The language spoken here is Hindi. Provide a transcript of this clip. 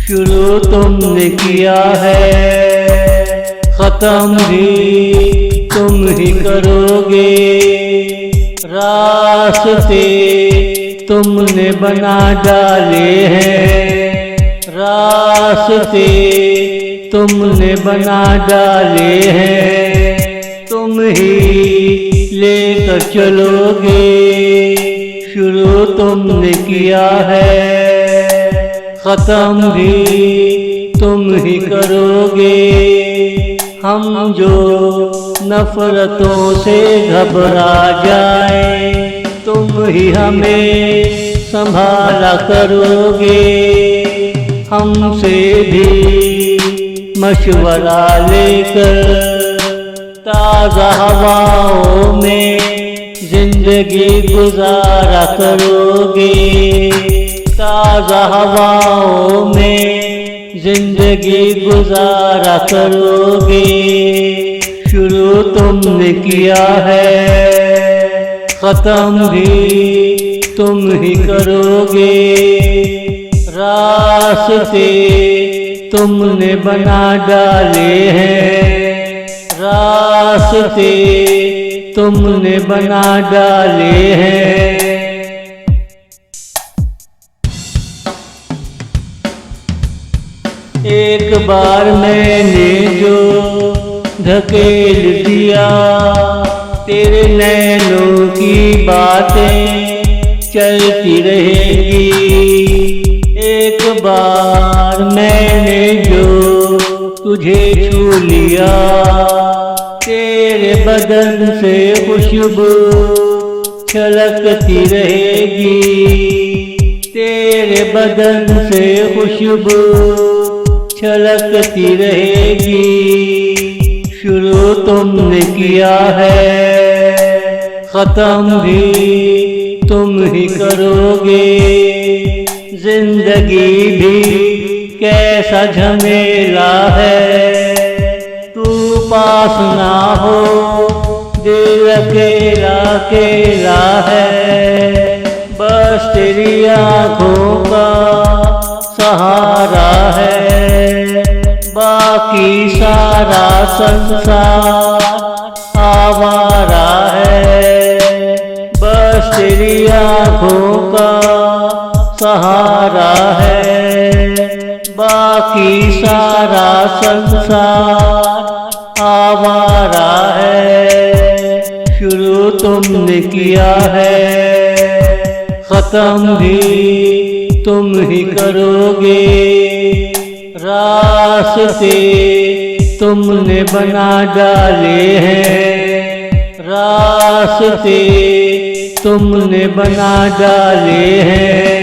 शुरू तुमने किया है, खत्म भी तुम ही करोगे। रास्ते तुमने बना डाले हैं, रास्ते तुमने बना डाले हैं, तुम ही लेकर चलोगे। शुरू तुमने किया है, खत्म भी तुम ही करोगे। हम जो नफरतों से घबरा जाए, तुम ही हमें संभाला करोगे। हमसे भी मशवरा लेकर ताज़ा हवाओं में जिंदगी गुजारा करोगे। ताज़ा हवाओं में जिंदगी गुजारा करोगे। शुरू तुमने किया है, खत्म भी तुम ही करोगे। रास्ते तुमने बना डाले हैं, रास्ते तुमने बना डाले हैं। एक बार मैंने जो धकेल दिया, तेरे नैनों की बातें चलती रहेगी। एक बार मैंने जो तुझे छू लिया, तेरे बदन से खुशबू छलकती रहेगी। तेरे बदन से खुशबू छलकती रहेगी। शुरू तुमने किया है, खत्म भी तुम ही करोगे। जिंदगी भी कैसा झमेला है, तू पास ना हो दिल अकेला अकेला है। बस तेरी आँखों का सहारा है, बाकी सारा संसार आवारा है। बस तेरी आँखों का सहारा है, बाकी सारा संसार आवारा है। शुरू तुमने किया है, खत्म भी तुम ही करोगे। रास्ते तुमने बना डाले हैं, रास्ते तुमने बना डाले हैं।